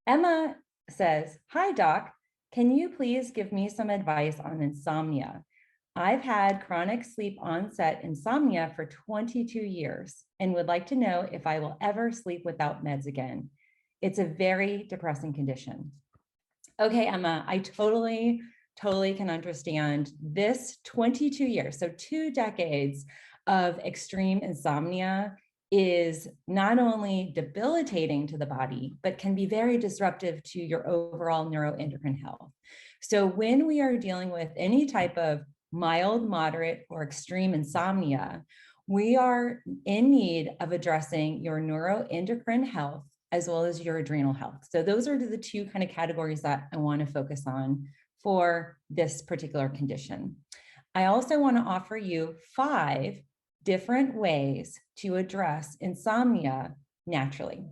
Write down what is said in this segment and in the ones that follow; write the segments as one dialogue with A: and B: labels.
A: Emma says, "Hi, doc. Can you please give me some advice on insomnia? I've had chronic sleep onset insomnia for 22 years and would like to know if I will ever sleep without meds again. It's a very depressing condition." Okay, Emma, I totally can understand this 22 years, so 2 decades of extreme insomnia is not only debilitating to the body, but can be very disruptive to your overall neuroendocrine health. So when we are dealing with any type of mild, moderate, or extreme insomnia, we are in need of addressing your neuroendocrine health as well as your adrenal health. So those are the two kind of categories that I want to focus on for this particular condition. I also want to offer you 5 different ways to address insomnia naturally.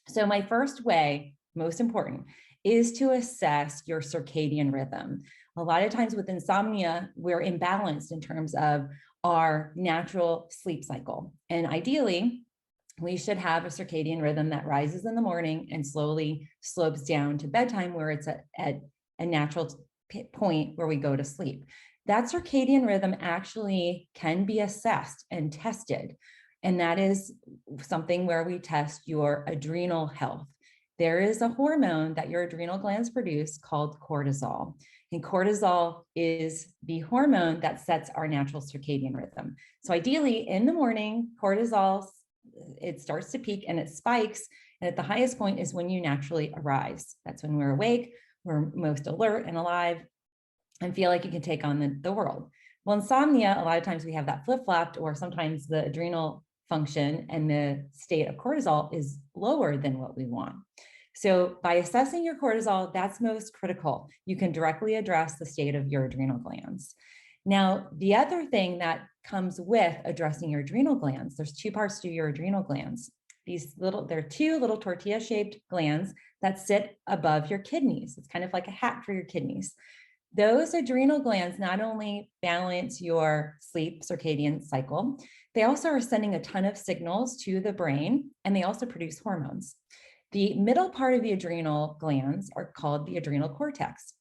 A: So my first way, most important, is to assess your circadian rhythm. A lot of times with insomnia, we're imbalanced in terms of our natural sleep cycle. And ideally, we should have a circadian rhythm that rises in the morning and slowly slopes down to bedtime, where it's at a natural point where we go to sleep. That circadian rhythm actually can be assessed and tested. And that is something where we test your adrenal health. There is a hormone that your adrenal glands produce called cortisol. And cortisol is the hormone that sets our natural circadian rhythm. So ideally, in the morning, cortisol, it starts to peak and it spikes. And at the highest point is when you naturally arise. That's when we're awake, we're most alert and alive, and feel like you can take on the world. Well, insomnia, a lot of times we have that flip-flopped, or sometimes the adrenal function and the state of cortisol is lower than what we want. So by assessing your cortisol, that's most critical. You can directly address the state of your adrenal glands. Now, the other thing that comes with addressing your adrenal glands, there's 2 parts to your adrenal glands. They're 2 little tortilla-shaped glands that sit above your kidneys. It's kind of like a hat for your kidneys. Those adrenal glands not only balance your sleep circadian cycle, they also are sending a ton of signals to the brain, and they also produce hormones. The middle part of the adrenal glands are called the adrenal cortex.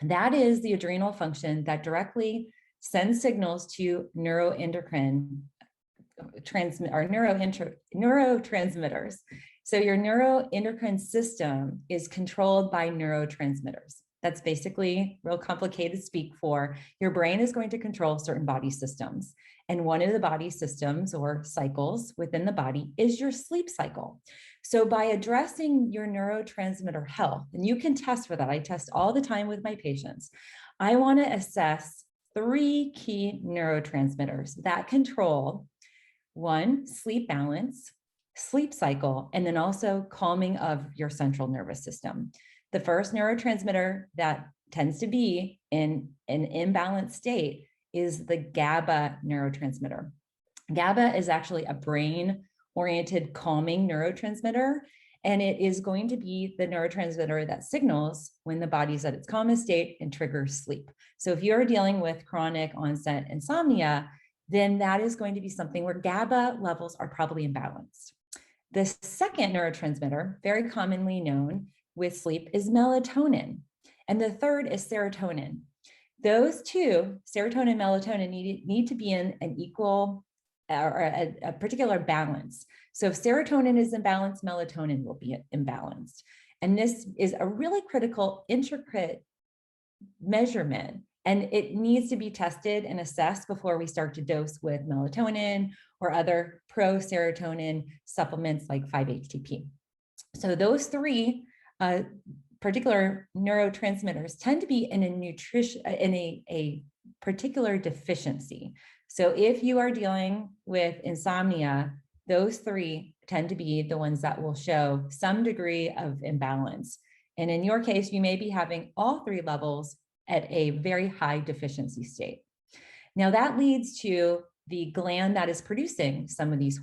A: That is the adrenal function that directly sends signals to neuroendocrine neurotransmitters. So your neuroendocrine system is controlled by neurotransmitters. That's basically real complicated speak for your brain is going to control certain body systems. And one of the body systems or cycles within the body is your sleep cycle. So by addressing your neurotransmitter health, and you can test for that, I test all the time with my patients, I want to assess 3 key neurotransmitters that control 1, sleep balance, sleep cycle, and then also calming of your central nervous system. The first neurotransmitter that tends to be in an imbalanced state is the GABA neurotransmitter. GABA is actually a brain-oriented calming neurotransmitter, and it is going to be the neurotransmitter that signals when the body's at its calmest state and triggers sleep. So if you're dealing with chronic onset insomnia, then that is going to be something where GABA levels are probably imbalanced. The second neurotransmitter, very commonly known with sleep, is melatonin. And the third is serotonin. Those 2, serotonin and melatonin, need to be in an equal or a particular balance. So if serotonin is imbalanced, melatonin will be imbalanced. And this is a really critical, intricate measurement, and it needs to be tested and assessed before we start to dose with melatonin or other pro-serotonin supplements like 5-HTP. So those 3 particular neurotransmitters tend to be in a particular deficiency. So if you are dealing with insomnia, those 3 tend to be the ones that will show some degree of imbalance. And in your case, you may be having all 3 levels at a very high deficiency state. Now that leads to the gland that is producing some of these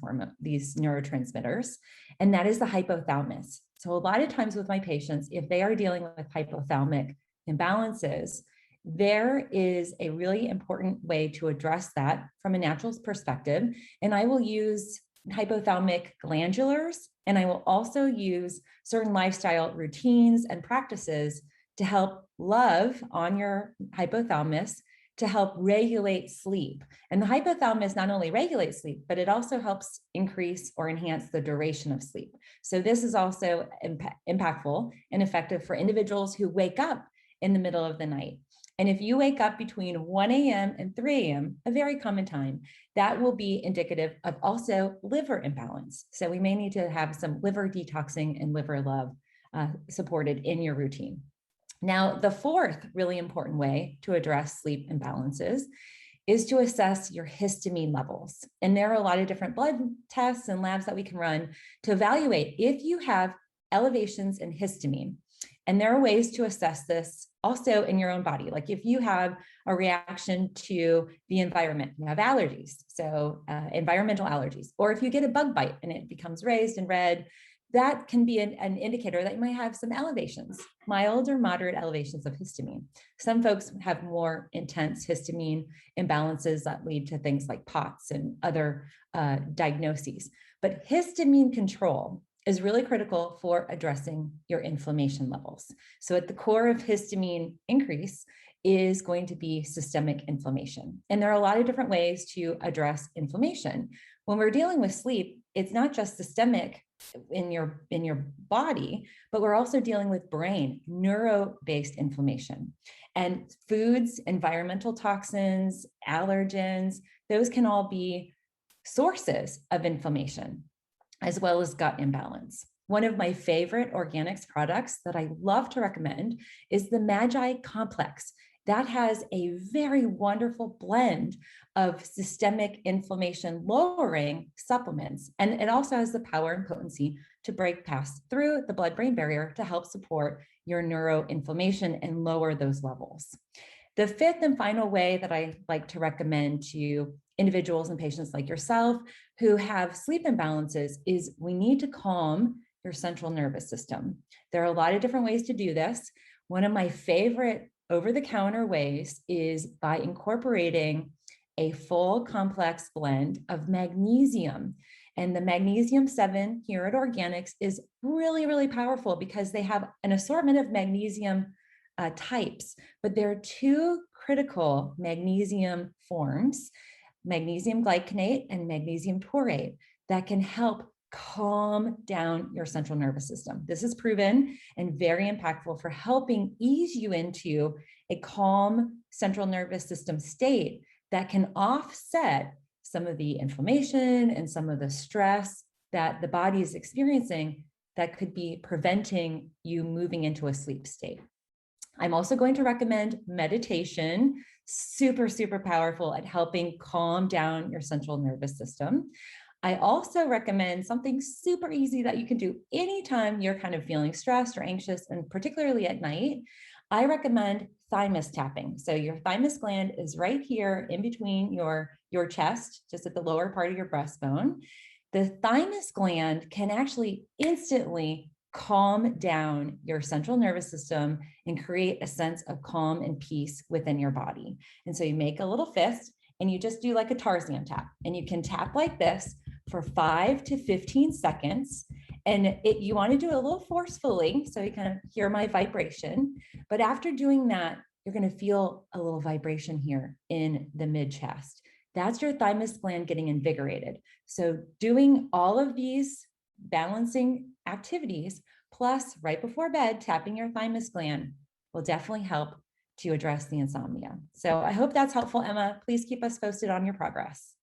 A: neurotransmitters, and that is the hypothalamus. So a lot of times with my patients, if they are dealing with hypothalamic imbalances, there is a really important way to address that from a natural perspective. And I will use hypothalamic glandulars, and I will also use certain lifestyle routines and practices to help love on your hypothalamus to help regulate sleep. And the hypothalamus not only regulates sleep, but it also helps increase or enhance the duration of sleep. So this is also impactful and effective for individuals who wake up in the middle of the night. And if you wake up between 1 a.m. and 3 a.m., a very common time, that will be indicative of also liver imbalance. So we may need to have some liver detoxing and liver love supported in your routine. Now, the fourth really important way to address sleep imbalances is to assess your histamine levels. And there are a lot of different blood tests and labs that we can run to evaluate if you have elevations in histamine. And there are ways to assess this also in your own body. Like if you have a reaction to the environment, you have allergies, so environmental allergies, or if you get a bug bite and it becomes raised and red, that can be an indicator that you might have some elevations, mild or moderate elevations of histamine. Some folks have more intense histamine imbalances that lead to things like POTS and other diagnoses. But histamine control is really critical for addressing your inflammation levels. So at the core of histamine increase is going to be systemic inflammation. And there are a lot of different ways to address inflammation. When we're dealing with sleep, it's not just systemic in your body, but we're also dealing with brain, neuro-based inflammation. And foods, environmental toxins, allergens, those can all be sources of inflammation, as well as gut imbalance. One of my favorite Organixx products that I love to recommend is the Magi Complex. That has a very wonderful blend of systemic inflammation lowering supplements. And it also has the power and potency to break past through the blood-brain barrier to help support your neuroinflammation and lower those levels. The fifth and final way that I like to recommend to individuals and patients like yourself who have sleep imbalances is we need to calm your central nervous system. There are a lot of different ways to do this. One of my favorite over-the-counter ways is by incorporating a full complex blend of magnesium. And the magnesium 7 here at Organixx is really, really powerful because they have an assortment of magnesium types, but there are two critical magnesium forms, magnesium glycinate and magnesium taurate, that can help calm down your central nervous system. This is proven and very impactful for helping ease you into a calm central nervous system state that can offset some of the inflammation and some of the stress that the body is experiencing that could be preventing you moving into a sleep state. I'm also going to recommend meditation, super, super powerful at helping calm down your central nervous system. I also recommend something super easy that you can do anytime you're kind of feeling stressed or anxious, and particularly at night. I recommend thymus tapping. So your thymus gland is right here in between your chest, just at the lower part of your breastbone. The thymus gland can actually instantly calm down your central nervous system and create a sense of calm and peace within your body. And so you make a little fist and you just do like a Tarzan tap, and you can tap like this for 5 to 15 seconds. And you want to do it a little forcefully so you kind of hear my vibration. But after doing that, you're going to feel a little vibration here in the mid chest. That's your thymus gland getting invigorated. So doing all of these balancing activities, plus right before bed, tapping your thymus gland will definitely help to address the insomnia. So I hope that's helpful, Emma. Please keep us posted on your progress.